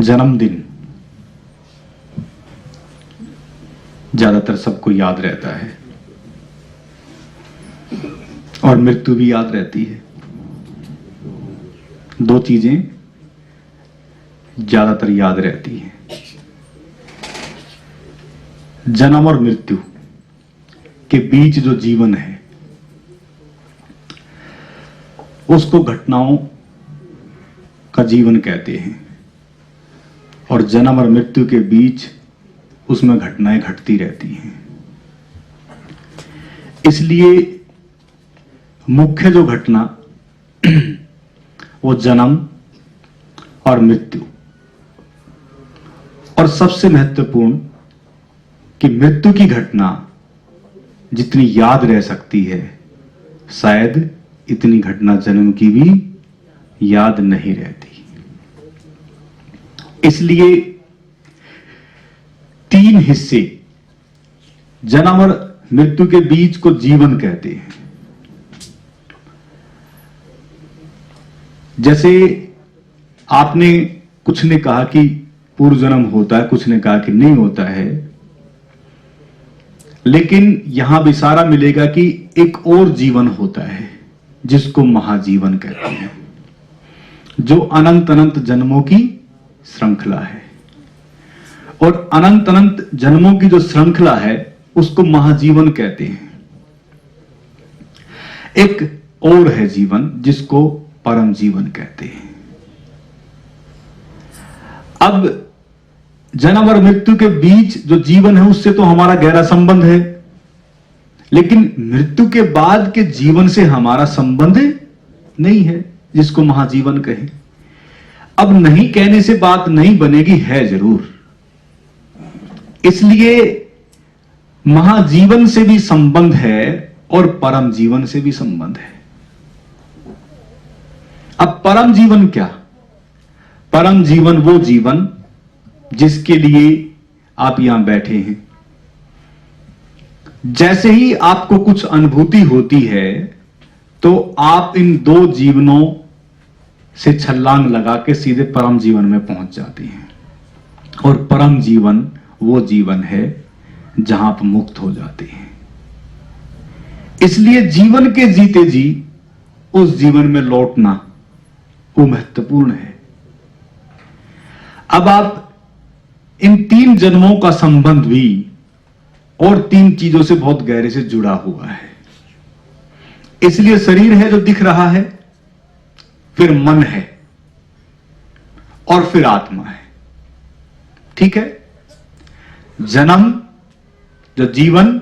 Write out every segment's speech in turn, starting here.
जन्मदिन ज्यादातर सबको याद रहता है और मृत्यु भी याद रहती है। दो चीजें ज्यादातर याद रहती हैं, जन्म और मृत्यु के बीच जो जीवन है उसको घटनाओं का जीवन कहते हैं, और जन्म और मृत्यु के बीच उसमें घटनाएं घटती रहती हैं। इसलिए मुख्य जो घटना वो जन्म और मृत्यु, और सबसे महत्वपूर्ण कि मृत्यु की घटना जितनी याद रह सकती है शायद इतनी घटना जन्म की भी याद नहीं रहती। इसलिए तीन हिस्से जन्म और मृत्यु के बीच को जीवन कहते हैं। जैसे आपने कुछ ने कहा कि पूर्व जन्म होता है, कुछ ने कहा कि नहीं होता है, लेकिन यहां भी सारा मिलेगा कि एक और जीवन होता है जिसको महाजीवन कहते हैं, जो अनंत अनंत जन्मों की श्रृंखला है। और अनंत अनंत जन्मों की जो श्रृंखला है उसको महाजीवन कहते हैं। एक और है जीवन जिसको परम जीवन कहते हैं। अब जन्म और मृत्यु के बीच जो जीवन है उससे तो हमारा गहरा संबंध है, लेकिन मृत्यु के बाद के जीवन से हमारा संबंध नहीं है जिसको महाजीवन कहें। अब नहीं कहने से बात नहीं बनेगी, है जरूर। इसलिए महाजीवन से भी संबंध है और परम जीवन से भी संबंध है। अब परम जीवन क्या? परम जीवन वो जीवन जिसके लिए आप यहां बैठे हैं। जैसे ही आपको कुछ अनुभूति होती है तो आप इन दो जीवनों से छलांग लगा के सीधे परम जीवन में पहुंच जाती हैं। और परम जीवन वो जीवन है जहां आप मुक्त हो जाते हैं। इसलिए जीवन के जीते जी उस जीवन में लौटना वो महत्वपूर्ण है। अब आप इन तीन जन्मों का संबंध भी और तीन चीजों से बहुत गहरे से जुड़ा हुआ है। इसलिए शरीर है जो दिख रहा है, फिर मन है और फिर आत्मा है। ठीक है? जन्म जो जीवन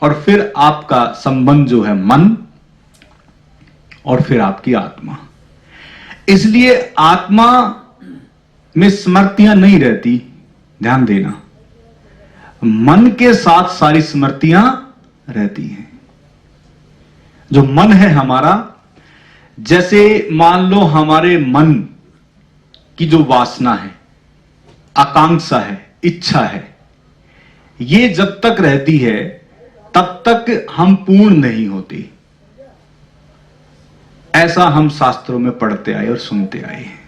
और फिर आपका संबंध जो है मन और फिर आपकी आत्मा। इसलिए आत्मा में स्मृतियां नहीं रहती, ध्यान देना। मन के साथ सारी स्मृतियां रहती हैं। जो मन है हमारा, जैसे मान लो हमारे मन की जो वासना है, आकांक्षा है, इच्छा है, ये जब तक रहती है तब तक हम पूर्ण नहीं होते। ऐसा हम शास्त्रों में पढ़ते आए और सुनते आए हैं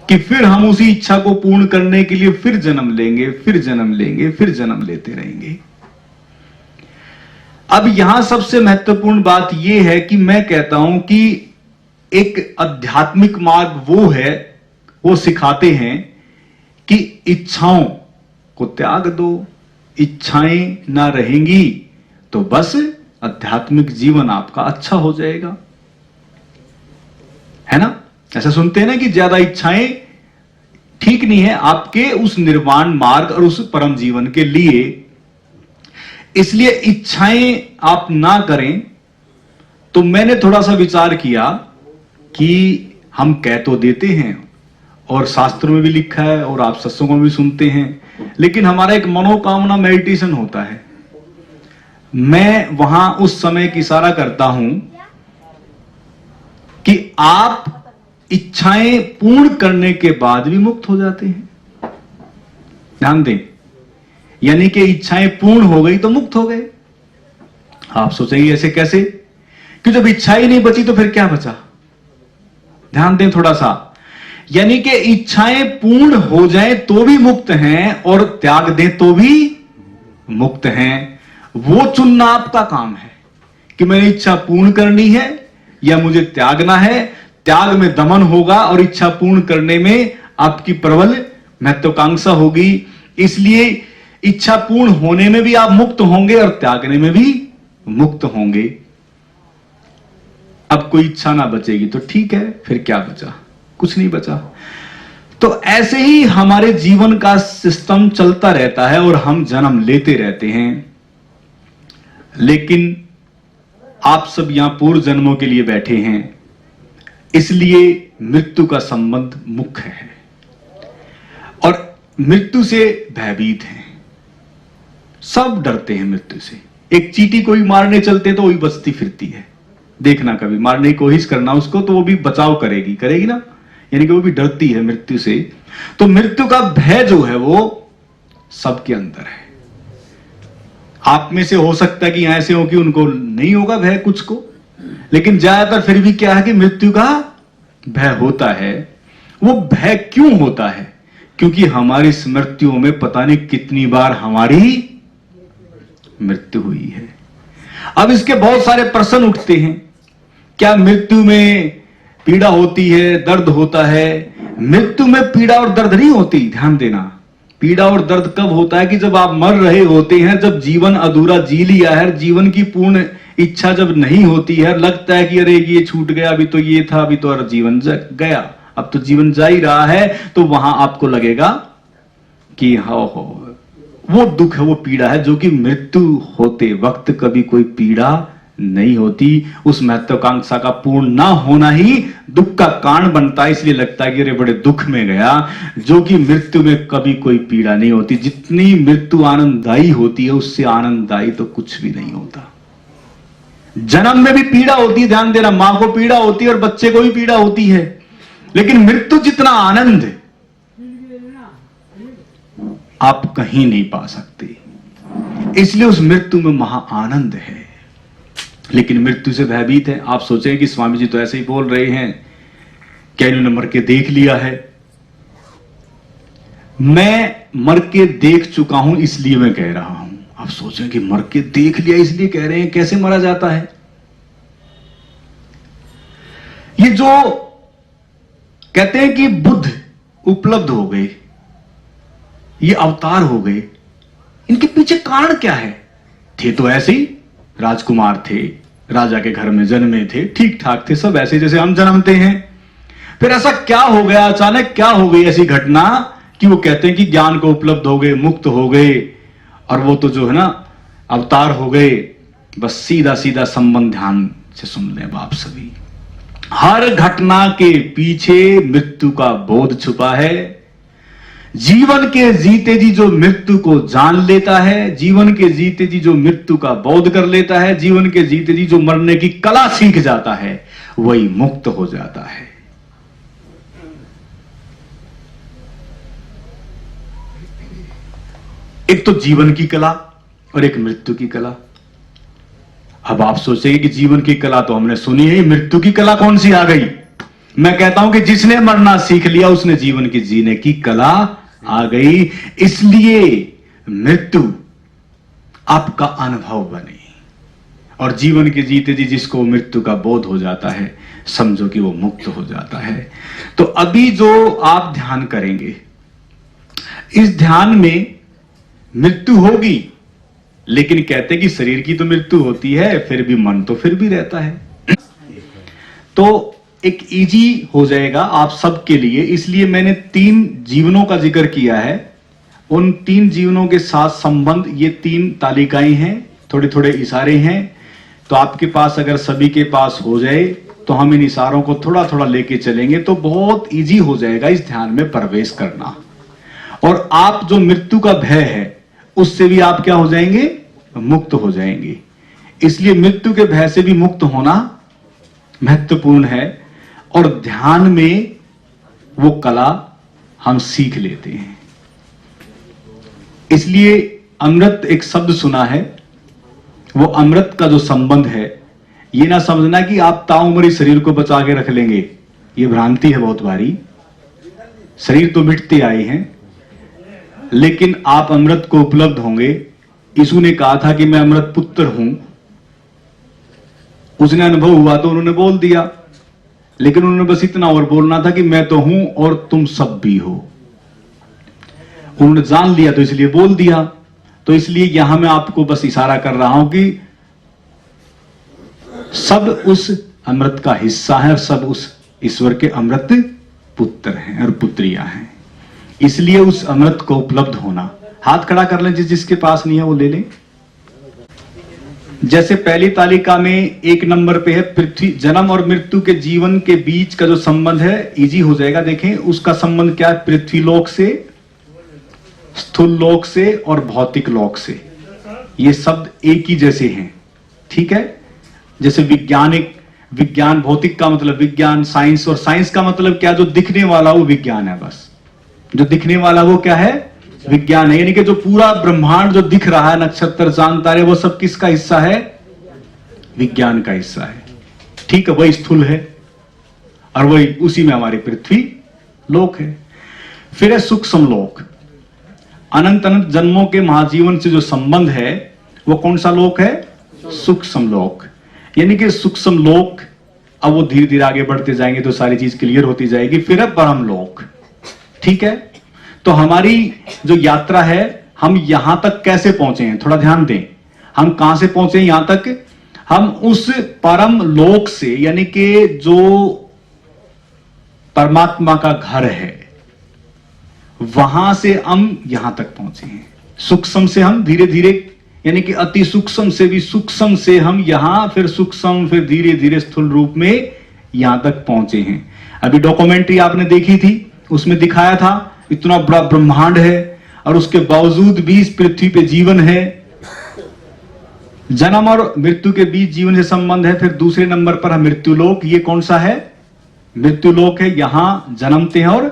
कि फिर हम उसी इच्छा को पूर्ण करने के लिए फिर जन्म लेंगे, फिर जन्म लेंगे, फिर जन्म लेते रहेंगे। अब यहां सबसे महत्वपूर्ण बात यह है कि मैं कहता हूं कि एक आध्यात्मिक मार्ग वो है, वो सिखाते हैं कि इच्छाओं को त्याग दो। इच्छाएं ना रहेंगी तो बस आध्यात्मिक जीवन आपका अच्छा हो जाएगा, है ना? ऐसा सुनते हैं ना कि ज्यादा इच्छाएं ठीक नहीं है आपके उस निर्वाण मार्ग और उस परम जीवन के लिए। इसलिए इच्छाएं आप ना करें। तो मैंने थोड़ा सा विचार किया कि हम कह तो देते हैं और शास्त्रों में भी लिखा है और आप सत्संगों में भी सुनते हैं, लेकिन हमारा एक मनोकामना मेडिटेशन होता है। मैं वहां उस समय की इशारा करता हूं कि आप इच्छाएं पूर्ण करने के बाद भी मुक्त हो जाते हैं। ध्यान दें, यानी कि इच्छाएं पूर्ण हो गई तो मुक्त हो गए। आप सोचेंगे ऐसे कैसे, कि जब इच्छा ही नहीं बची तो फिर क्या बचा? ध्यान दें थोड़ा सा, यानी कि इच्छाएं पूर्ण हो जाएं तो भी मुक्त हैं और त्याग दें तो भी मुक्त हैं। वो चुनना आपका काम है कि मैंने इच्छा पूर्ण करनी है या मुझे त्यागना है। त्याग में दमन होगा और इच्छा पूर्ण करने में आपकी प्रबल महत्वाकांक्षा होगी। इसलिए इच्छा पूर्ण होने में भी आप मुक्त होंगे और त्यागने में भी मुक्त होंगे। अब कोई इच्छा ना बचेगी तो ठीक है, फिर क्या बचा? कुछ नहीं बचा। तो ऐसे ही हमारे जीवन का सिस्टम चलता रहता है और हम जन्म लेते रहते हैं। लेकिन आप सब यहां पूर्व जन्मों के लिए बैठे हैं, इसलिए मृत्यु का संबंध मुख्य है और मृत्यु से भयभीत हैं। सब डरते हैं मृत्यु से। एक चींटी को भी मारने चलते तो वही बचती फिरती है। देखना, कभी मारने की कोशिश करना उसको तो वो भी बचाव करेगी ना, यानी कि वो भी डरती है मृत्यु से। तो मृत्यु का भय जो है वो सबके अंदर है। आप में से हो सकता है कि ऐसे हो कि उनको नहीं होगा भय कुछ को, लेकिन ज्यादातर फिर भी क्या है कि मृत्यु का भय होता है। वो भय क्यों होता है? क्योंकि हमारी स्मृतियों में पता नहीं कितनी बार हमारी मृत्यु हुई है। अब इसके बहुत सारे प्रश्न उठते हैं। क्या मृत्यु में पीड़ा होती है, दर्द होता है? मृत्यु में पीड़ा और दर्द नहीं होती। ध्यान देना, पीड़ा और दर्द कब होता है कि जब आप मर रहे होते हैं, जब जीवन अधूरा जी लिया है, जीवन की पूर्ण इच्छा जब नहीं होती है, लगता है कि अरे ये छूट गया, अभी तो ये था, अभी तो जीवन गया, अब तो जीवन जा ही रहा है, तो वहां आपको लगेगा कि हो वो दुख है, वो पीड़ा है। जो कि मृत्यु होते वक्त कभी कोई पीड़ा नहीं होती। उस महत्वाकांक्षा का पूर्ण ना होना ही दुख का कारण बनता है। इसलिए लगता है कि अरे बड़े दुख में गया। जो कि मृत्यु में कभी कोई पीड़ा नहीं होती। जितनी मृत्यु आनंददायी होती है, उससे आनंददायी तो कुछ भी नहीं होता। जन्म में भी पीड़ा होती है, ध्यान देना, मां को पीड़ा होती है और बच्चे को भी पीड़ा होती है, लेकिन मृत्यु जितना आनंद आप कहीं नहीं पा सकते। इसलिए उस मृत्यु में महा आनंद है। लेकिन मृत्यु से भयभीत है। आप सोचें कि स्वामी जी तो ऐसे ही बोल रहे हैं, क्या इन्होंने मर के देख लिया है? मैं मर के देख चुका हूं इसलिए मैं कह रहा हूं। आप सोचें कि मर के देख लिया इसलिए कह रहे हैं, कैसे मरा जाता है? ये जो कहते हैं कि बुद्ध उपलब्ध हो गए, ये अवतार हो गए, इनके पीछे कारण क्या है? थे तो ऐसे ही राजकुमार थे, राजा के घर में जन्मे थे, ठीक ठाक थे, सब ऐसे जैसे हम जन्मते हैं। फिर ऐसा क्या हो गया, अचानक क्या हो गई ऐसी घटना कि वो कहते हैं कि ज्ञान को उपलब्ध हो गए, मुक्त हो गए, और वो तो जो है ना अवतार हो गए। बस सीधा सीधा संबंध ध्यान से सुन लें आप सभी। हर घटना के पीछे मृत्यु का बोध छुपा है। जीवन के जीते जी जो मृत्यु को जान लेता है, जीवन के जीते जी जो मृत्यु का बोध कर लेता है, जीवन के जीते जी जो मरने की कला सीख जाता है, वही मुक्त हो जाता है। एक तो जीवन की कला और एक मृत्यु की कला। अब आप सोचेंगे कि जीवन की कला तो हमने सुनी है, मृत्यु की कला कौन सी आ गई? मैं कहता हूं कि जिसने मरना सीख लिया उसने जीवन की जीने की कला आ गई। इसलिए मृत्यु आपका अनुभव बने, और जीवन के जीते जी जिसको मृत्यु का बोध हो जाता है, समझो कि वो मुक्त हो जाता है। तो अभी जो आप ध्यान करेंगे, इस ध्यान में मृत्यु होगी, लेकिन कहते कि शरीर की तो मृत्यु होती है, फिर भी मन तो फिर भी रहता है। तो एक इजी हो जाएगा आप सबके लिए। इसलिए मैंने 3 जीवनों का जिक्र किया है। उन 3 जीवनों के साथ संबंध, ये 3 तालिकाएं हैं, थोड़े थोड़े इशारे हैं। तो आपके पास अगर सभी के पास हो जाए तो हम इन इशारों को थोड़ा थोड़ा लेके चलेंगे तो बहुत इजी हो जाएगा इस ध्यान में प्रवेश करना। और आप जो मृत्यु का भय है उससे भी आप क्या हो जाएंगे? मुक्त हो जाएंगे। इसलिए मृत्यु के भय से भी मुक्त होना महत्वपूर्ण है। और ध्यान में वो कला हम सीख लेते हैं। इसलिए अमृत एक शब्द सुना है, वो अमृत का जो संबंध है, ये ना समझना कि आप ताउम्र शरीर को बचा के रख लेंगे, ये भ्रांति है बहुत भारी। शरीर तो मिटते आए हैं, लेकिन आप अमृत को उपलब्ध होंगे। यीशु ने कहा था कि मैं अमृत पुत्र हूं, उसने अनुभव हुआ तो उन्होंने बोल दिया, लेकिन उन्होंने बस इतना और बोलना था कि मैं तो हूं और तुम सब भी हो। उन्होंने जान लिया तो इसलिए बोल दिया। तो इसलिए यहां मैं आपको बस इशारा कर रहा हूं कि सब उस अमृत का हिस्सा है और सब उस ईश्वर के अमृत पुत्र हैं और पुत्रियां हैं। इसलिए उस अमृत को उपलब्ध होना। हाथ खड़ा कर लें, जिसके पास नहीं है वो ले लें। जैसे पहली तालिका में 1 नंबर पे है पृथ्वी, जन्म और मृत्यु के जीवन के बीच का जो संबंध है इजी हो जाएगा। देखें उसका संबंध क्या है, पृथ्वी लोक से, स्थूल लोक से और भौतिक लोक से। ये शब्द एक ही जैसे हैं, ठीक है। जैसे विज्ञान, भौतिक का मतलब विज्ञान, साइंस, और साइंस का मतलब क्या, जो दिखने वाला वो विज्ञान है। बस जो दिखने वाला वो क्या है, विज्ञान है। यानी कि जो पूरा ब्रह्मांड जो दिख रहा है, नक्षत्र चांद तारे, वो सब किसका हिस्सा है, विज्ञान का हिस्सा है, ठीक है। वही स्थूल है और वही उसी में हमारी पृथ्वी लोक है। फिर है सूक्ष्म लोक। अनंत अनंत जन्मों के महाजीवन से जो संबंध है वो कौन सा लोक है, सूक्ष्म लोक। यानी कि सूक्ष्म लोक, अब वो धीरे धीरे आगे बढ़ते जाएंगे तो सारी चीज क्लियर होती जाएगी। फिर है परम लोक, ठीक है। तो हमारी जो यात्रा है, हम यहां तक कैसे पहुंचे हैं, थोड़ा ध्यान दें। हम कहां से पहुंचे हैं यहां तक, हम उस परम लोक से, यानी कि जो परमात्मा का घर है, वहां से हम यहां तक पहुंचे हैं। सूक्ष्म से हम धीरे धीरे, यानी कि अति सूक्ष्म से भी सूक्ष्म से हम यहां, फिर सूक्ष्म, फिर धीरे धीरे स्थूल रूप में यहां तक पहुंचे हैं। अभी डॉक्यूमेंट्री आपने देखी थी, उसमें दिखाया था इतना बड़ा ब्रह्मांड है और उसके बावजूद भी इस पृथ्वी पे जीवन है। जन्म और मृत्यु के बीच जीवन से संबंध है। फिर दूसरे नंबर पर है मृत्यु लोक। ये कौन सा है, मृत्यु लोक है, यहां जन्मते हैं और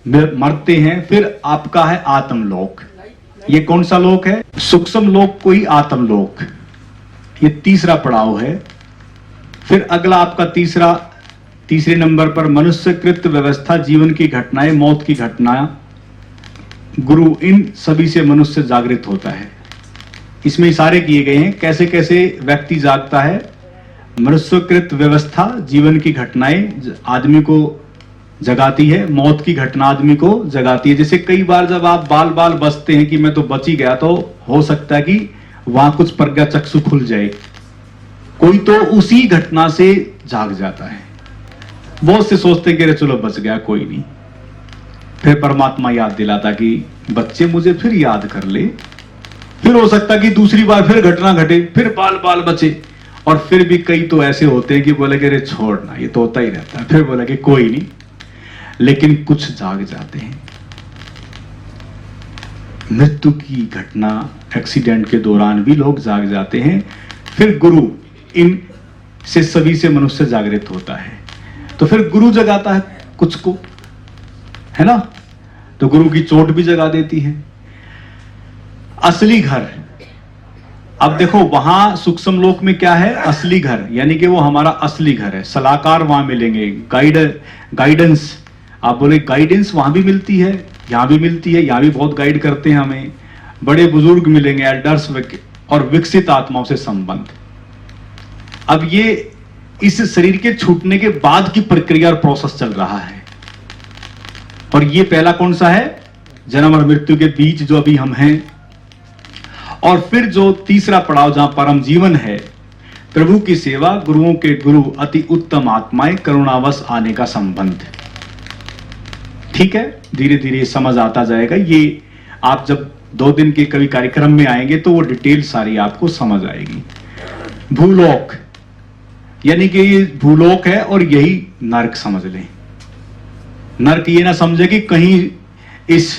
मरते हैं। फिर आपका है आत्मलोक। ये कौन सा लोक है, सूक्ष्म लोक को ही आत्मलोक, ये तीसरा पड़ाव है। फिर अगला आपका तीसरे नंबर पर मनुष्यकृत व्यवस्था, जीवन की घटनाएं, मौत की घटनाएं, गुरु, इन सभी से मनुष्य जागृत होता है। इसमें इशारे किए गए हैं कैसे कैसे व्यक्ति जागता है। मनुष्यकृत व्यवस्था, जीवन की घटनाएं आदमी को जगाती है, मौत की घटना आदमी को जगाती है। जैसे कई बार जब आप बाल बाल बचते हैं कि मैं तो बच ही गया, तो हो सकता है कि वहां कुछ प्रज्ञा चक्षु खुल जाए, कोई तो उसी घटना से जाग जाता है। बहुत से सोचते हैं कि चलो बच गया, कोई नहीं। फिर परमात्मा याद दिलाता कि बच्चे मुझे फिर याद कर ले। फिर हो सकता कि दूसरी बार फिर घटना घटे, फिर बाल बाल बचे। और फिर भी कई तो ऐसे होते हैं कि बोले कि अरे छोड़ना, ये तो होता ही रहता है। फिर बोला कि कोई नहीं, लेकिन कुछ जाग जाते हैं। मृत्यु की घटना, एक्सीडेंट के दौरान भी लोग जाग जाते हैं। फिर गुरु, इन से सभी से मनुष्य जागृत होता है। तो फिर गुरु जगाता है कुछ को, है ना। तो गुरु की चोट भी जगा देती है। असली घर, अब देखो वहां सूक्ष्म लोक में क्या है, असली घर, यानी कि वो हमारा असली घर है। सलाहकार वहां मिलेंगे, गाइडेंस, आप बोले गाइडेंस वहां भी मिलती है, यहां भी मिलती है। यहां भी बहुत गाइड करते हैं हमें, बड़े बुजुर्ग मिलेंगे, एल्डर्स, और विकसित आत्माओं से संबंध। अब ये इस शरीर के छूटने के बाद की प्रक्रिया और प्रोसेस चल रहा है। और ये पहला कौन सा है, जन्म और मृत्यु के बीच जो अभी हम हैं। और फिर जो तीसरा पड़ाव जहां परम जीवन है, प्रभु की सेवा, गुरुओं के गुरु, अति उत्तम आत्माएं, करुणावश आने का संबंध। ठीक है, धीरे धीरे समझ आता जाएगा। ये आप जब 2 दिन के कभी कार्यक्रम में आएंगे तो वो डिटेल सारी आपको समझ आएगी। भूलोक, यानी कि ये भूलोक है और यही नरक समझ लें। नरक ये ना समझे कि कहीं इस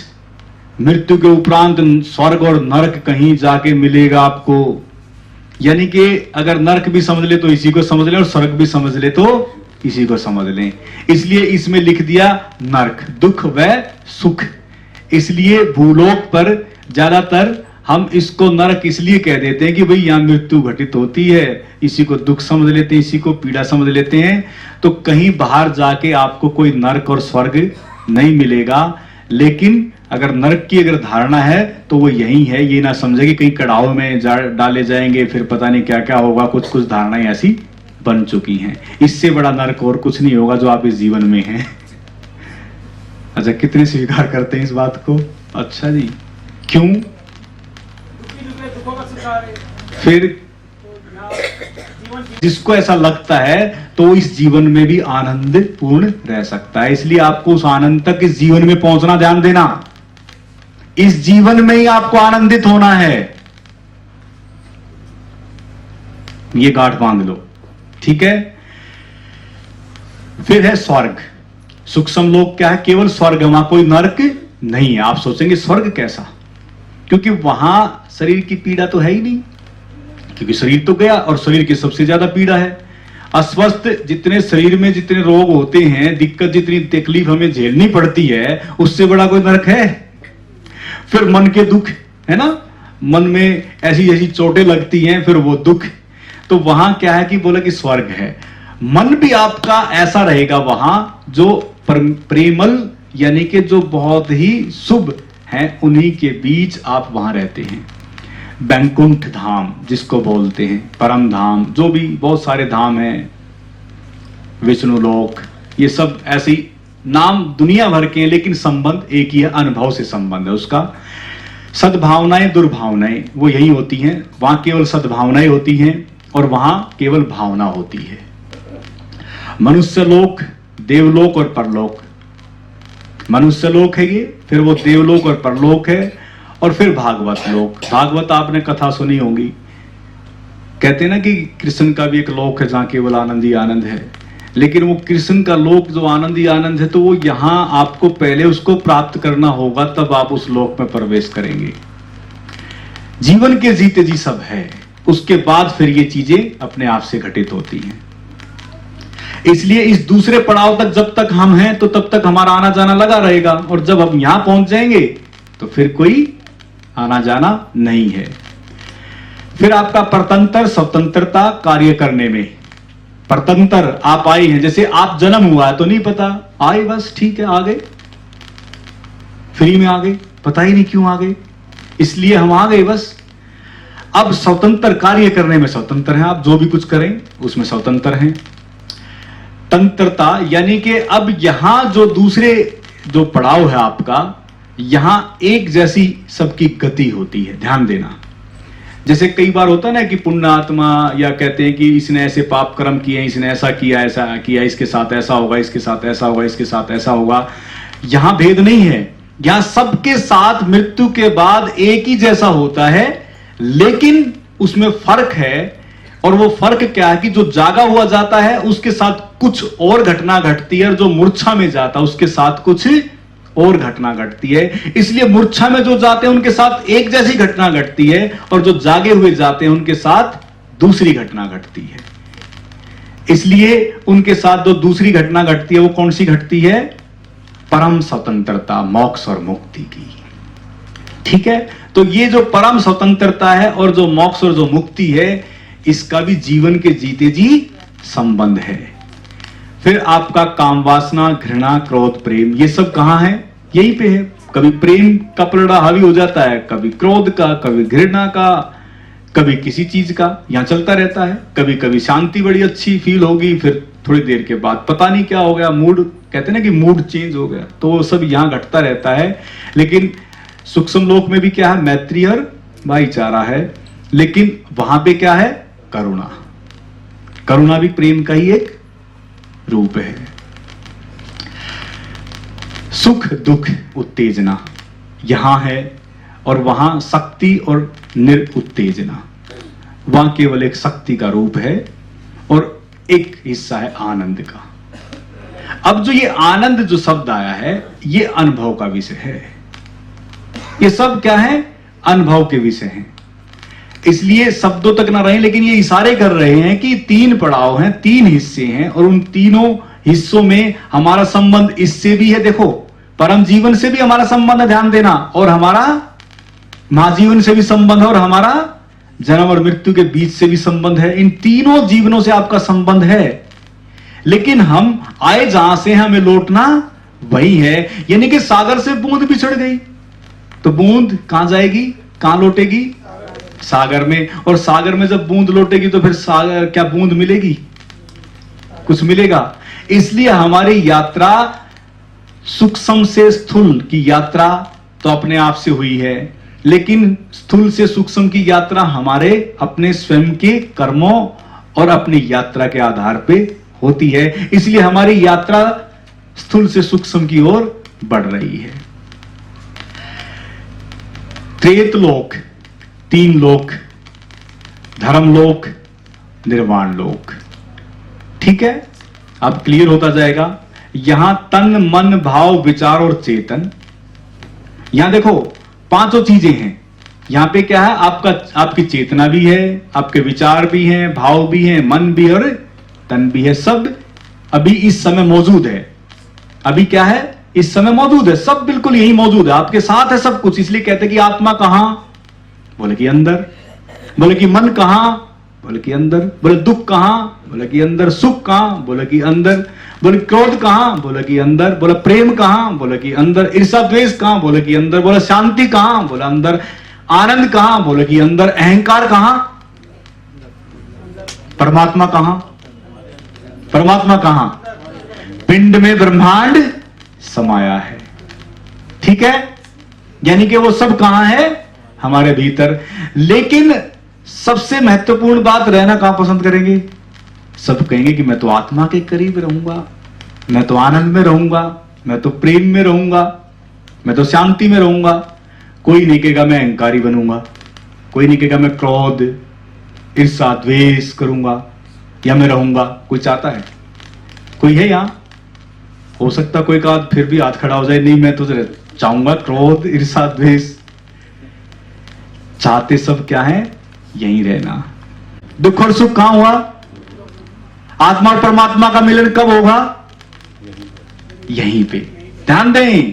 मृत्यु के उपरांत स्वर्ग और नरक कहीं जाके मिलेगा आपको। यानी कि अगर नरक भी समझ ले तो इसी को समझ लें, और स्वर्ग भी समझ ले तो इसी को समझ लें। इसलिए इसमें लिख दिया नरक, दुख व सुख। इसलिए भूलोक पर ज्यादातर हम इसको नरक इसलिए कह देते हैं कि भाई यहां मृत्यु घटित होती है, इसी को दुख समझ लेते हैं, इसी को पीड़ा समझ लेते हैं। तो कहीं बाहर जाके आपको कोई नरक और स्वर्ग नहीं मिलेगा। लेकिन अगर नरक की अगर धारणा है तो वो यही है, ये ना समझे कि कहीं कड़ाव में डाले जाएंगे, फिर पता नहीं क्या क्या होगा। कुछ कुछ धारणाएं ऐसी बन चुकी हैं। इससे बड़ा नरक और कुछ नहीं होगा जो आप इस जीवन में हैं। अच्छा, कितने स्वीकार करते हैं इस बात को? अच्छा जी, क्यों? फिर जिसको ऐसा लगता है तो इस जीवन में भी आनंद पूर्ण रह सकता है। इसलिए आपको उस आनंद तक इस जीवन में पहुंचना, ध्यान देना, इस जीवन में ही आपको आनंदित होना है। ये गांठ बांध लो, ठीक है। फिर है स्वर्ग। सूक्ष्म लोक क्या है? केवल स्वर्ग, वहां कोई नरक नहीं है। आप सोचेंगे स्वर्ग कैसा? क्योंकि वहां शरीर की पीड़ा तो है ही नहीं, क्योंकि शरीर तो गया और शरीर की सबसे ज्यादा पीड़ा है। अस्वस्थ जितने शरीर में जितने रोग होते हैं, दिक्कत जितनी तकलीफ हमें झेलनी पड़ती है, उससे बड़ा कोई नरक है? फिर मन के दुख है ना, मन में ऐसी ऐसी चोटें लगती हैं, फिर वो दुख। तो वहां क्या है कि बोला कि स्वर्ग है। मन भी आपका ऐसा रहेगा वहां जो प्रेमल, यानी कि जो बहुत ही शुभ हैं, उन्हीं के बीच आप वहां रहते हैं। बैकुंठ धाम जिसको बोलते हैं, परम धाम, जो भी बहुत सारे धाम हैं, विष्णु लोक, ये सब ऐसे ही नाम दुनिया भर के हैं, लेकिन संबंध एक ही है, अनुभव से संबंध है उसका। सद्भावनाएं दुर्भावनाएं वो यही होती हैं। वहां केवल सद्भावनाएं होती हैं और वहां केवल भावना होती है। मनुष्य लोक, देवलोक और परलोक। मनुष्य लोक है ये, फिर वो देवलोक और परलोक है, और फिर भागवत लोक। भागवत आपने कथा सुनी होगी, कहते हैं ना कि कृष्ण का भी एक लोक है जहां केवल आनंद ही आनंद है। लेकिन वो कृष्ण का लोक जो आनंद ही आनंद है, तो वो यहां आपको पहले उसको प्राप्त करना होगा, तब आप उस लोक में प्रवेश करेंगे। जीवन के जीते जी सब है, उसके बाद फिर ये चीजें अपने आप से घटित होती हैं। इसलिए इस दूसरे पड़ाव तक जब तक हम हैं तो तब तक हमारा आना जाना लगा रहेगा, और जब हम यहां पहुंच जाएंगे तो फिर कोई आना जाना नहीं है। फिर आपका परतंत्र, स्वतंत्रता कार्य करने में। परतंत्र आप आए हैं, जैसे आप जन्म हुआ है तो नहीं पता, आए बस ठीक है, आ गए, फ्री में आ गए, पता ही नहीं क्यों आ गए, इसलिए हम आ गए बस। अब स्वतंत्र कार्य करने में स्वतंत्र हैं आप, जो भी कुछ करें उसमें स्वतंत्र हैं। तंत्रता यानी कि अब यहां जो दूसरे जो पड़ाव है आपका, यहां एक जैसी सबकी गति होती है, ध्यान देना। जैसे कई बार होता है ना कि पुण्य आत्मा, या कहते हैं कि इसने ऐसे पाप कर्म किए, इसने ऐसा किया, इसके साथ ऐसा होगा, इसके साथ ऐसा होगा, इसके साथ ऐसा होगा। यहां भेद नहीं है, यहां सबके साथ मृत्यु के बाद एक ही जैसा होता है, लेकिन उसमें फर्क है। और वो फर्क क्या है कि जो जागा हुआ जाता है उसके साथ कुछ और घटना घटती है, और जो मूर्छा में जाता है उसके साथ कुछ और घटना घटती है। इसलिए मूर्छा में जो जाते हैं उनके साथ एक जैसी घटना घटती है, और जो जागे हुए जाते हैं उनके साथ दूसरी घटना घटती है। इसलिए उनके साथ जो दूसरी घटना घटती है वो कौन सी घटती है? परम स्वतंत्रता, मोक्ष और मुक्ति की। ठीक है, तो ये जो परम स्वतंत्रता है और जो मोक्ष और जो मुक्ति है, इसका भी जीवन के जीते जी संबंध है। फिर आपका काम वासना, घृणा, क्रोध, प्रेम, ये सब कहां है? यहीं पे है। कभी प्रेम का पलड़ा हावी हो जाता है, कभी क्रोध का, कभी घृणा का, कभी किसी चीज का, यहां चलता रहता है। कभी कभी शांति बड़ी अच्छी फील होगी, फिर थोड़ी देर के बाद पता नहीं क्या हो गया, मूड, कहते हैं ना कि मूड चेंज हो गया, तो वो सब यहां घटता रहता है। लेकिन सूक्ष्म लोक में भी क्या है? मैत्री और भाईचारा है। लेकिन वहां पे क्या है? करुणा। करुणा भी प्रेम का ही एक रूप है। सुख दुख उत्तेजना यहां है, और वहां शक्ति और निरुत्तेजना, वहां केवल एक शक्ति का रूप है और एक हिस्सा है आनंद का। अब जो ये आनंद जो शब्द आया है, ये अनुभव का विषय है। ये सब क्या है? अनुभव के विषय हैं। इसलिए शब्दों तक ना रहे, लेकिन ये इशारे कर रहे हैं कि तीन पड़ाव हैं, तीन हिस्से हैं, और उन तीनों हिस्सों में हमारा संबंध इससे भी है। देखो, परम जीवन से भी हमारा संबंध है, ध्यान देना, और हमारा महाजीवन से भी संबंध है, और हमारा जन्म और मृत्यु के बीच से भी संबंध है। इन तीनों जीवनों से आपका संबंध है। लेकिन हम आए जहां से, हमें लौटना वही है। यानी कि सागर से बूंद बिछड़ गई तो बूंद कहां जाएगी, कहां लौटेगी, सागर में। और सागर में जब बूंद लौटेगी तो फिर सागर, क्या बूंद मिलेगी, कुछ मिलेगा। इसलिए हमारी यात्रा सूक्ष्म से स्थूल की यात्रा तो अपने आप से हुई है, लेकिन स्थूल से सूक्ष्म की यात्रा हमारे अपने स्वयं के कर्मों और अपनी यात्रा के आधार पे होती है। इसलिए हमारी यात्रा स्थूल से सूक्ष्म की ओर बढ़ रही है। त्रेतलोक, 3 लोक, धर्मलोक, निर्वाण लोक। ठीक है, अब क्लियर होता जाएगा। यहां तन, मन, भाव, विचार और चेतन, यहां देखो 5 चीजें हैं। यहां पे क्या है, आपकी चेतना भी है, आपके विचार भी हैं, भाव भी हैं, मन भी है और तन भी है। सब अभी इस समय मौजूद है। अभी क्या है, इस समय मौजूद है, सब बिल्कुल यही मौजूद है, आपके साथ है सब कुछ। इसलिए कहते हैं कि आत्मा कहां, बोले कि अंदर। बोले कि मन कहां, बोले कि अंदर। बोले दुख कहां, बोले कि अंदर। सुख कहां, बोले कि अंदर। बोले क्रोध कहां, बोले कि अंदर। बोले प्रेम कहां, बोले कि अंदर। ईर्ष्या द्वेष कहां, बोले कि अंदर। बोले शांति कहां, बोले अंदर। आनंद कहां, बोले कि अंदर। अहंकार कहां, परमात्मा कहां, परमात्मा कहां, पिंड में ब्रह्मांड समाया है। ठीक है, यानी कि वो सब कहां है, हमारे भीतर। लेकिन सबसे महत्वपूर्ण बात, रहना कहां पसंद करेंगे, सब कहेंगे कि मैं तो आत्मा के करीब रहूंगा, मैं तो आनंद में रहूंगा, मैं तो प्रेम में रहूंगा, मैं तो शांति में रहूंगा। कोई नहीं कहेगा मैं अहंकारी बनूंगा, कोई नहीं कहेगा मैं क्रोध, ईर्ष्या, द्वेष करूंगा या मैं रहूंगा। कोई चाहता है, कोई है यहां, हो सकता कोई का फिर भी हाथ खड़ा हो जाए, नहीं मैं तो चाहूंगा क्रोध, ईर्ष्या, द्वेष। चाहते सब क्या है, यहीं रहना। दुख और सुख कहां हुआ, आत्मा और परमात्मा का मिलन कब होगा, यहीं पे। ध्यान दें,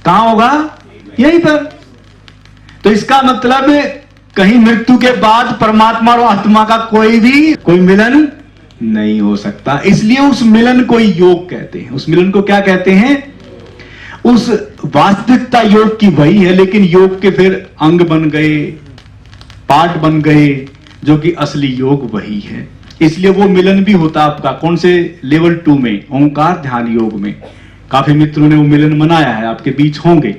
कहां होगा, यहीं पर। तो इसका मतलब कहीं मृत्यु के बाद परमात्मा और आत्मा का कोई मिलन नहीं हो सकता। इसलिए उस मिलन को योग कहते हैं। उस मिलन को क्या कहते हैं, उस वास्तविकता योग की वही है, लेकिन योग के फिर अंग बन गए, पार्ट बन गए, जो कि असली योग वही है। इसलिए वो मिलन भी होता आपका कौन से लेवल 2 में, ओंकार ध्यान योग में। काफी मित्रों ने वो मिलन मनाया है, आपके बीच होंगे।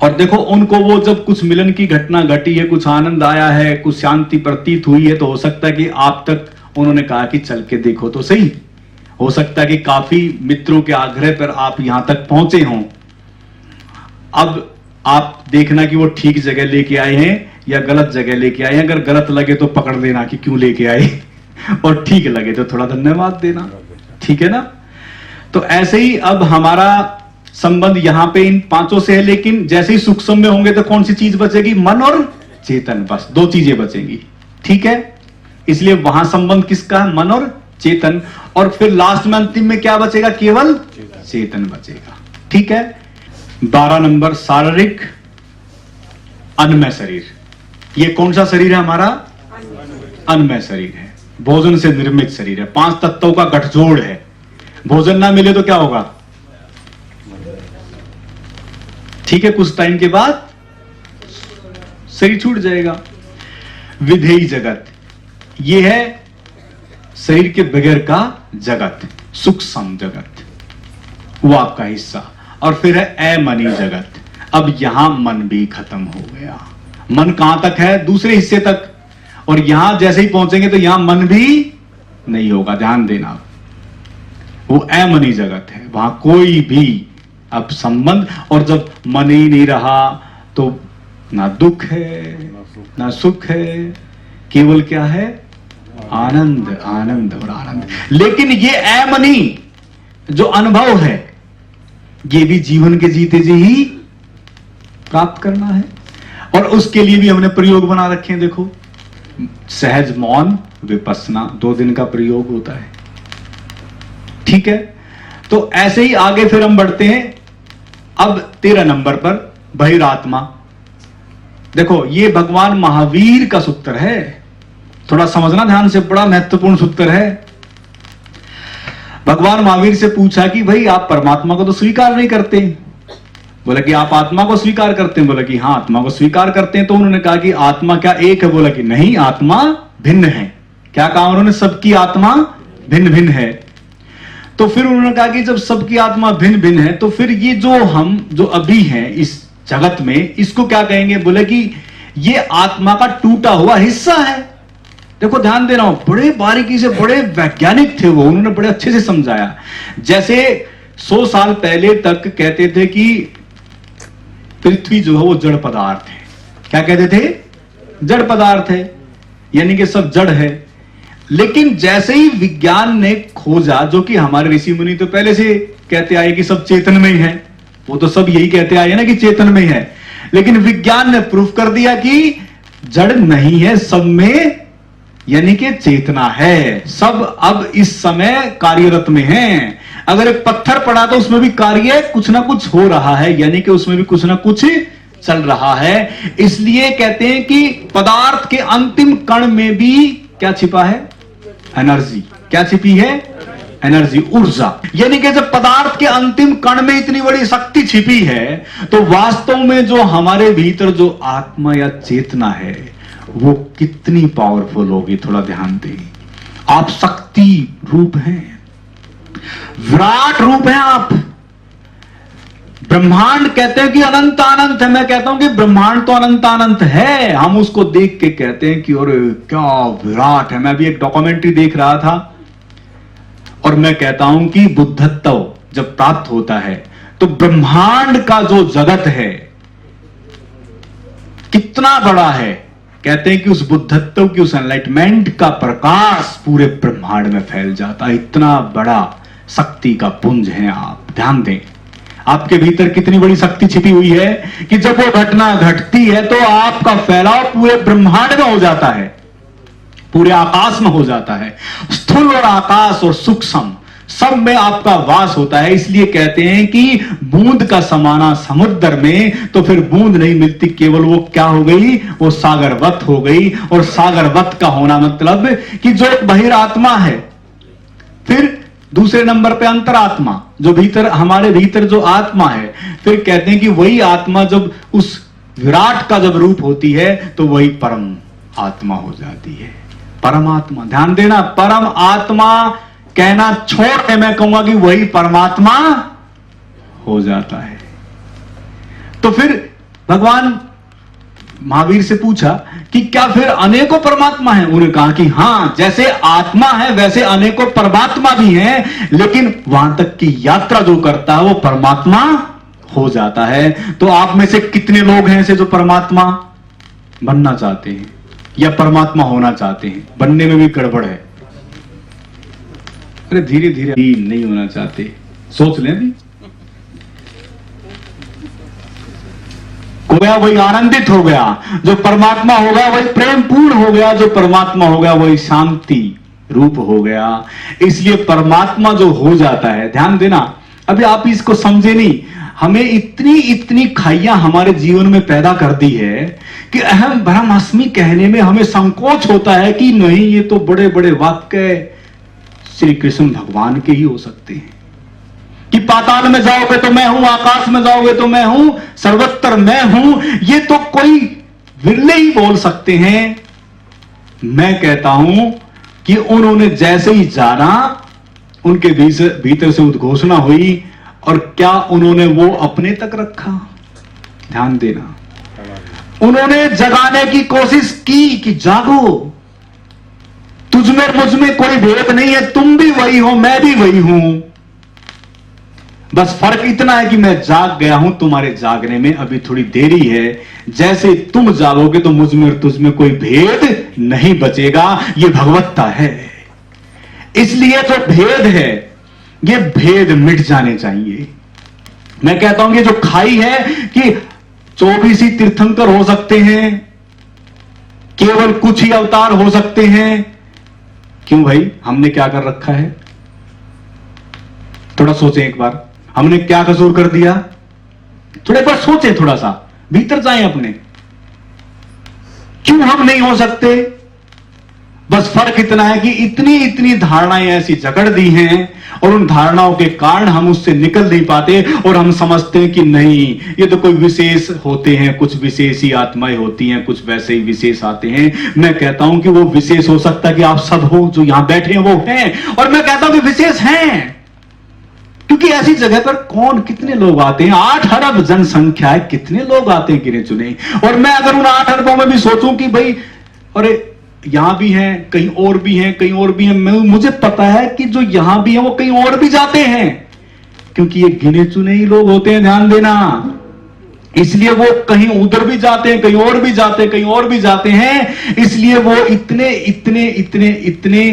और देखो उनको वो जब कुछ मिलन की घटना घटी है, कुछ आनंद आया है, कुछ शांति प्रतीत हुई है, तो हो सकता है कि आप तक उन्होंने कहा कि चल के देखो तो सही। हो सकता है कि काफी मित्रों के आग्रह पर आप यहां तक पहुंचे हों। अब आप देखना कि वो ठीक जगह लेके आए हैं या गलत जगह लेके आए हैं। अगर गलत लगे तो पकड़ लेना कि क्यों लेके आए, और ठीक लगे तो थोड़ा धन्यवाद देना। ठीक है ना। तो ऐसे ही अब हमारा संबंध यहां पे इन 5 से है, लेकिन जैसे ही सूक्ष्म में होंगे तो कौन सी चीज बचेगी, मन और चेतन। बस 2 चीजें बचेंगी। ठीक है, इसलिए वहां संबंध किसका है, मन और चेतन। और फिर लास्ट में अंतिम में क्या बचेगा, केवल चेतन बचेगा। ठीक है। 12 नंबर, शारीरिक अन्नमय शरीर। ये कौन सा शरीर है हमारा, अन्नमय शरीर है, भोजन से निर्मित शरीर है, 5 तत्वों का गठजोड़ है। भोजन ना मिले तो क्या होगा, ठीक है, कुछ टाइम के बाद शरीर छूट जाएगा। विधेयी जगत, ये है शरीर के बगैर का जगत, सूक्ष्म जगत, वो आपका हिस्सा। और फिर है अमनी जगत। अब यहां मन भी खत्म हो गया। मन कहां तक है, दूसरे हिस्से तक। और यहां जैसे ही पहुंचेंगे तो यहां मन भी नहीं होगा। ध्यान देना, वो अमनी जगत है, वहां कोई भी अब संबंध। और जब मन ही नहीं रहा तो ना दुख है ना सुख है, केवल क्या है, आनंद, आनंद और आनंद। लेकिन ये अमनी जो अनुभव है, ये भी जीवन के जीते जी ही प्राप्त करना है। और उसके लिए भी हमने प्रयोग बना रखे हैं। देखो, सहज मौन विपस्सना, 2 दिन का प्रयोग होता है। ठीक है, तो ऐसे ही आगे फिर हम बढ़ते हैं। अब 13 नंबर पर बहिरात्मा। देखो, ये भगवान महावीर का सूत्र है, थोड़ा समझना ध्यान से, बड़ा महत्वपूर्ण सूत्र है। भगवान महावीर से पूछा कि भाई आप परमात्मा को तो स्वीकार नहीं करते। बोला कि आप आत्मा को स्वीकार करते हैं? बोला कि हाँ, आत्मा को स्वीकार करते हैं। तो उन्होंने कहा कि आत्मा क्या एक है? बोला कि नहीं, आत्मा भिन्न है। क्या कहा उन्होंने? सबकी आत्मा भिन्न भिन्न है। तो फिर उन्होंने कहा कि जब सबकी आत्मा भिन्न भिन्न है तो फिर ये जो अभी हैं इस जगत में, इसको क्या कहेंगे? बोले कि ये आत्मा का टूटा हुआ हिस्सा है। देखो ध्यान दे रहा हूं, बड़े बारीकी से, बड़े वैज्ञानिक थे वो, उन्होंने बड़े अच्छे से समझाया। जैसे 100 साल पहले तक कहते थे कि पृथ्वी जो है वो जड़ पदार्थ है। क्या कहते थे? जड़ पदार्थ है, यानी कि सब जड़ है। लेकिन जैसे ही विज्ञान ने खोजा, जो कि हमारे ऋषि मुनि तो पहले से कहते आए कि सब चेतन में ही है, वो तो सब यही कहते आए ना कि चेतन में है, लेकिन विज्ञान ने प्रूफ कर दिया कि जड़ नहीं है, सब में यानी कि चेतना है। सब अब इस समय कार्यरत में है। अगर एक पत्थर पड़ा तो उसमें भी कार्य कुछ ना कुछ हो रहा है, यानी कि उसमें भी कुछ ना कुछ चल रहा है। इसलिए कहते हैं कि पदार्थ के अंतिम कण में भी क्या छिपा है? एनर्जी। क्या छिपी है? एनर्जी, ऊर्जा। यानी कि जब पदार्थ के अंतिम कण में इतनी बड़ी शक्ति छिपी है, तो वास्तव में जो हमारे भीतर जो आत्मा या चेतना है वो कितनी पावरफुल होगी। थोड़ा ध्यान दें, आप शक्ति रूप हैं, विराट रूप हैं आप। ब्रह्मांड कहते हैं कि अनंत अनंत है। मैं कहता हूं कि ब्रह्मांड तो अनंत अनंत है, हम उसको देख के कहते हैं कि अरे क्या विराट है। मैं भी एक डॉक्यूमेंट्री देख रहा था और मैं कहता हूं कि बुद्धत्व जब प्राप्त होता है तो ब्रह्मांड का जो जगत है कितना बड़ा है। कहते हैं कि उस बुद्धत्व की, उस एनलाइटमेंट का प्रकाश पूरे ब्रह्मांड में फैल जाता है। इतना बड़ा शक्ति का पुंज है आप। ध्यान दें, आपके भीतर कितनी बड़ी शक्ति छिपी हुई है कि जब वो घटना घटती है तो आपका फैलाव पूरे ब्रह्मांड में हो जाता है, पूरे आकाश में हो जाता है। स्थूल और आकाश और सूक्ष्म सब में आपका वास होता है। इसलिए कहते हैं कि बूंद का समाना समुद्र में, तो फिर बूंद नहीं मिलती, केवल वो क्या हो गई? वो सागरवत हो गई। और सागरवत का होना मतलब कि जो एक बहिरात्मा है, फिर दूसरे नंबर पे अंतरात्मा, जो भीतर, हमारे भीतर जो आत्मा है, फिर कहते हैं कि वही आत्मा जब उस विराट का जब रूप होती है तो वही परम आत्मा हो जाती है। परमात्मा, ध्यान देना, परम आत्मा कहना छोड़ के मैं कहूंगा कि वही परमात्मा हो जाता है। तो फिर भगवान महावीर से पूछा कि क्या फिर अनेकों परमात्मा हैं? उन्होंने कहा कि हां, जैसे आत्मा है वैसे अनेकों परमात्मा भी हैं, लेकिन वहां तक की यात्रा जो करता है वो परमात्मा हो जाता है। तो आप में से कितने लोग हैं ऐसे जो परमात्मा बनना चाहते हैं या परमात्मा होना चाहते हैं? बनने में भी गड़बड़ है। अरे धीरे धीरे नहीं होना चाहते, सोच लें भी। गया वही आनंदित हो गया, जो परमात्मा हो गया वही प्रेम पूर्ण हो गया, जो परमात्मा हो गया वही शांति रूप हो गया। इसलिए परमात्मा जो हो जाता है, ध्यान देना, अभी आप इसको समझे नहीं, हमें इतनी इतनी खाइयां हमारे जीवन में पैदा कर दी है कि अहम ब्रह्मास्मि कहने में हमें संकोच होता है कि नहीं, ये तो बड़े बड़े वाक्य श्री कृष्ण भगवान के ही हो सकते हैं कि पाताल में जाओगे तो मैं हूं, आकाश में जाओगे तो मैं हूं, सर्वत्र मैं हूं। ये तो कोई विरले ही बोल सकते हैं। मैं कहता हूं कि उन्होंने जैसे ही जाना, उनके भीतर से उद्घोषणा हुई, और क्या उन्होंने वो अपने तक रखा? ध्यान देना, उन्होंने जगाने की कोशिश की कि जागो, तुझमें मुझमें कोई भेद नहीं है, तुम भी वही हो, मैं भी वही हूं। बस फर्क इतना है कि मैं जाग गया हूं, तुम्हारे जागने में अभी थोड़ी देरी है। जैसे तुम जागोगे तो मुझ में और तुझ में कोई भेद नहीं बचेगा। ये भगवत्ता है। इसलिए जो भेद है, ये भेद मिट जाने चाहिए। मैं कहता हूं कि जो खाई है कि 24 ही तीर्थंकर हो सकते हैं, केवल कुछ ही अवतार हो सकते हैं। क्यों भाई, हमने क्या कर रखा है? थोड़ा सोचें एक बार, हमने क्या कसूर कर दिया? थोड़ा एक बार सोचें, थोड़ा सा भीतर जाएं अपने। क्यों हम नहीं हो सकते? बस फर्क इतना है कि इतनी इतनी धारणाएं ऐसी जकड़ दी हैं, और उन धारणाओं के कारण हम उससे निकल नहीं पाते और हम समझते हैं कि नहीं, ये तो कोई विशेष होते हैं, कुछ विशेष ही आत्माएं होती हैं, कुछ वैसे ही विशेष आते हैं। मैं कहता हूं कि वो विशेष हो सकता है कि आप सब हो जो यहां बैठे हैं वो हैं, और मैं कहता हूं कि विशेष हैं, क्योंकि ऐसी जगह पर कौन कितने लोग आते हैं, 8 अरब जनसंख्या है, कितने लोग आते हैं गिने चुने। और मैं अगर उन 8 अरबों में भी सोचूं कि भाई अरे यहां भी हैं, कहीं और भी हैं, कहीं और भी हैं, मुझे पता है कि जो यहां भी हैं वो कहीं और भी जाते हैं, क्योंकि ये गिने चुने ही लोग होते हैं, ध्यान देना। इसलिए वो कहीं उधर भी जाते हैं, कहीं और भी जाते हैं, कहीं और भी जाते हैं। इसलिए वो इतने इतने इतने इतने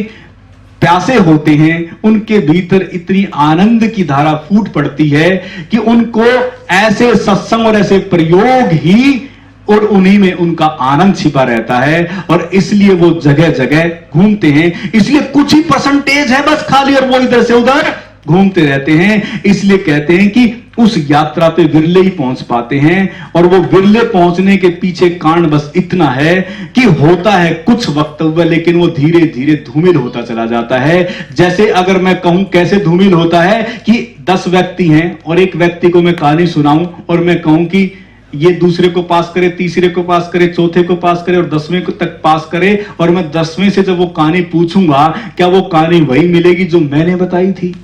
प्यासे होते हैं, उनके भीतर इतनी आनंद की धारा फूट पड़ती है कि उनको ऐसे सत्संग और ऐसे प्रयोग ही, और उन्हीं में उनका आनंद छिपा रहता है, और इसलिए वो जगह जगह घूमते हैं। इसलिए कुछ ही परसेंटेज है बस खाली, और वो इधर से उधर घूमते रहते हैं। इसलिए कहते हैं कि उस यात्रा पे विरले ही पहुंच पाते हैं, और वो विरले पहुंचने के पीछे कारण बस इतना है कि होता है कुछ वक्तव्य, लेकिन वो धीरे धीरे धूमिल होता चला जाता है। जैसे अगर मैं कहूं कैसे धूमिल होता है कि 10 व्यक्ति हैं और एक व्यक्ति को मैं कहानी सुनाऊं और मैं कहूं कि ये दूसरे को पास करे, तीसरे को पास करे, चौथे को पास करे और 10वें को तक पास करे, और मैं 10वें से जब वो कहानी पूछूंगा, क्या वो कहानी वही मिलेगी जो मैंने बताई थी?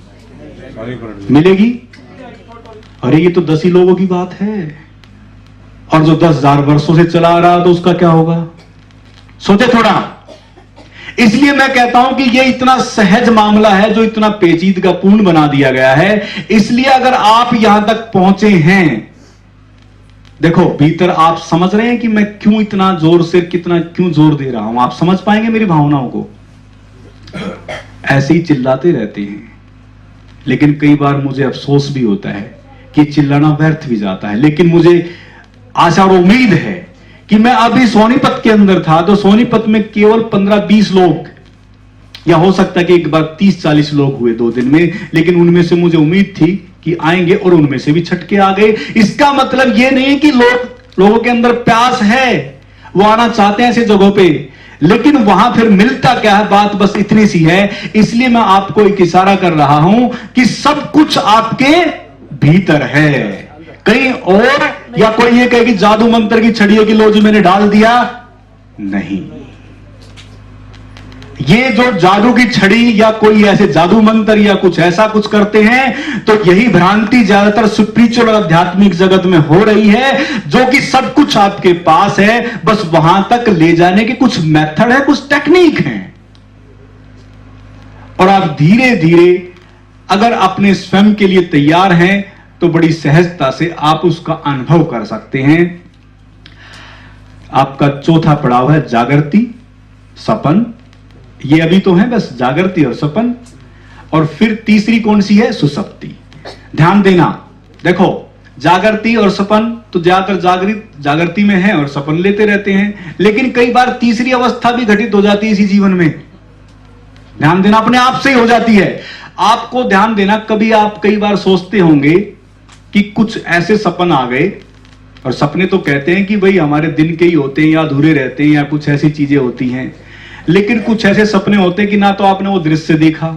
मिलेगी? अरे ये तो 10 ही लोगों की बात है, और जो 10,000 वर्षों से चला आ रहा तो उसका क्या होगा? सोचे थोड़ा। इसलिए मैं कहता हूं कि ये इतना सहज मामला है जो इतना पेचीदगी पूर्ण बना दिया गया है। इसलिए अगर आप यहां तक पहुंचे हैं, देखो भीतर आप समझ रहे हैं कि मैं क्यों इतना जोर से, कितना क्यों जोर दे रहा हूं? आप समझ पाएंगे मेरी भावनाओं को? ऐसे ही चिल्लाते रहते हैं, लेकिन कई बार मुझे अफसोस भी होता है कि चिल्लाना व्यर्थ भी जाता है। लेकिन मुझे आशा और उम्मीद है कि मैं अभी सोनीपत के अंदर था तो सोनीपत में केवल 15-20 लोग, या हो सकता है कि एक बार 30-40 लोग हुए 2 दिन में, लेकिन उनमें से मुझे उम्मीद थी कि आएंगे, और उनमें से भी छटके आ गए। इसका मतलब यह नहीं है कि लोगों के अंदर प्यास है, वो आना चाहते हैं ऐसे जगहों पे, लेकिन वहां फिर मिलता क्या है, बात बस इतनी सी है। इसलिए मैं आपको एक इशारा कर रहा हूं कि सब कुछ आपके भीतर है, कहीं और, या कोई ये कहे कि जादू मंत्र की छड़ियों की लो जी मैंने डाल दिया, नहीं। ये जो जादू की छड़ी या कोई ऐसे जादू मंत्र या कुछ ऐसा कुछ करते हैं, तो यही भ्रांति ज्यादातर स्पिरिचुअल और आध्यात्मिक जगत में हो रही है, जो कि सब कुछ आपके पास है, बस वहां तक ले जाने के कुछ मेथड है, कुछ टेक्निक है। और आप धीरे धीरे अगर अपने स्वयं के लिए तैयार हैं तो बड़ी सहजता से आप उसका अनुभव कर सकते हैं। आपका चौथा पड़ाव है जागृति, सपन। ये अभी तो है बस जागृति और सपन, और फिर तीसरी कौन सी है? सुसप्ति। ध्यान देना, देखो जागृति और सपन तो ज्यादातर जागृति में है और सपन लेते रहते हैं, लेकिन कई बार तीसरी अवस्था भी घटित हो जाती है इसी जीवन में। ध्यान देना, अपने आप से ही हो जाती है। आपको ध्यान देना, कभी आप कई बार सोचते होंगे कि कुछ ऐसे सपन आ गए, और सपने तो कहते हैं कि भाई हमारे दिन के ही होते हैं या अधूरे रहते हैं या कुछ ऐसी चीजें होती हैं, लेकिन कुछ ऐसे सपने होते हैं कि ना तो आपने वो दृश्य देखा,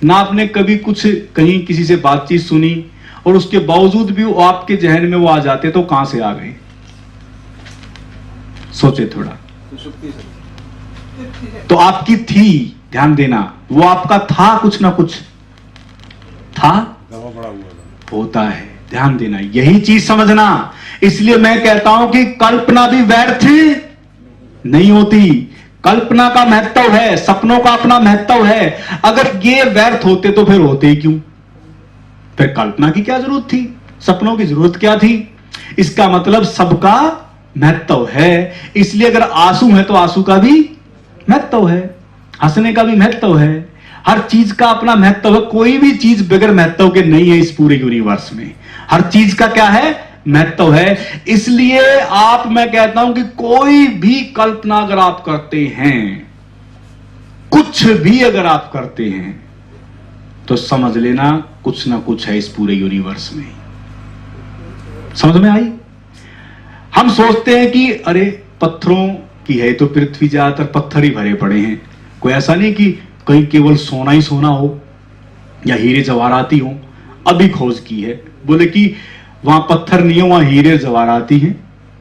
ना आपने कभी कुछ कहीं किसी से बातचीत सुनी, और उसके बावजूद भी वो आपके जहन में वो आ जाते, तो कहां से आ गए? सोचे थोड़ा। तो आपकी थी, ध्यान देना, वो आपका था, कुछ ना कुछ था, होता है, ध्यान देना, यही चीज समझना। इसलिए मैं कहता हूं कि कल्पना भी व्यर्थ नहीं होती, कल्पना का महत्व है, सपनों का अपना महत्व है। अगर ये व्यर्थ होते तो फिर होते ही क्यों? फिर कल्पना की क्या जरूरत थी, सपनों की जरूरत क्या थी? इसका मतलब सबका महत्व है। इसलिए अगर आंसू है तो आंसू का भी महत्व है, हंसने का भी महत्व है, हर चीज का अपना महत्व है। कोई भी चीज बगैर महत्व के नहीं है इस पूरे यूनिवर्स में, हर चीज का क्या है? महत्व है। इसलिए मैं कहता हूं कि कोई भी कल्पना अगर आप करते हैं, कुछ भी अगर आप करते हैं, तो समझ लेना कुछ ना कुछ है इस पूरे यूनिवर्स में। समझ में आई? हम सोचते हैं कि अरे पत्थरों की है तो पृथ्वी, ज्यादातर पत्थर ही भरे पड़े हैं, कोई ऐसा नहीं कि कहीं केवल सोना ही सोना हो। या हीरे जवाहराती हो, अभी खोज की है, बोले कि वहां पत्थर नहीं है, वहां हीरे जवाहराती हैं।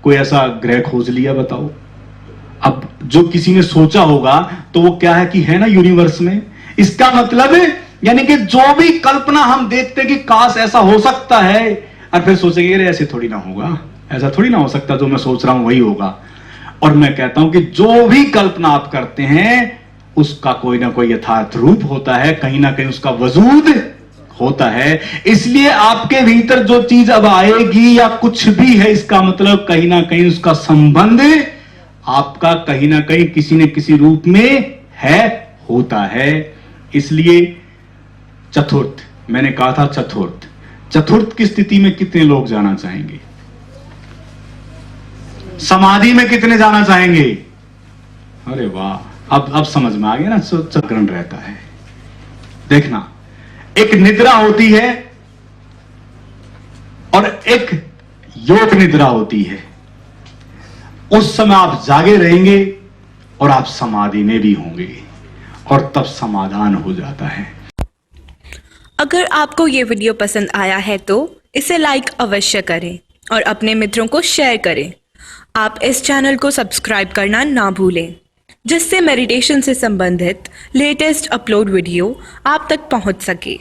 कोई ऐसा ग्रह खोज लिया, बताओ। अब जो किसी ने सोचा होगा तो वो क्या है कि है ना यूनिवर्स में। इसका मतलब है यानी कि जो भी कल्पना हम देखते कि काश ऐसा हो सकता है, और फिर सोचेंगे अरे ऐसे थोड़ी ना होगा, ऐसा थोड़ी ना हो सकता, जो मैं सोच रहा हूं वही होगा। और मैं कहता हूं कि जो भी कल्पना आप करते हैं उसका कोई ना कोई यथार्थ रूप होता है, कहीं ना कहीं उसका वजूद होता है। इसलिए आपके भीतर जो चीज अब आएगी या कुछ भी है, इसका मतलब कहीं ना कहीं उसका संबंध आपका कहीं ना कहीं किसी न किसी रूप में है, होता है। इसलिए चतुर्थ, मैंने कहा था चतुर्थ, चतुर्थ की स्थिति में कितने लोग जाना चाहेंगे? समाधि में कितने जाना चाहेंगे? अरे वाह, अब समझ में आ गया ना, चक्रण रहता है। देखना, एक निद्रा होती है और एक योग निद्रा होती है। उस समय आप जागे रहेंगे और आप समाधि में भी होंगे, और तब समाधान हो जाता है। अगर आपको ये वीडियो पसंद आया है तो इसे लाइक अवश्य करें और अपने मित्रों को शेयर करें। आप इस चैनल को सब्सक्राइब करना ना भूलें, जिससे मेडिटेशन से संबंधित लेटेस्ट अपलोड वीडियो आप तक पहुंच सके।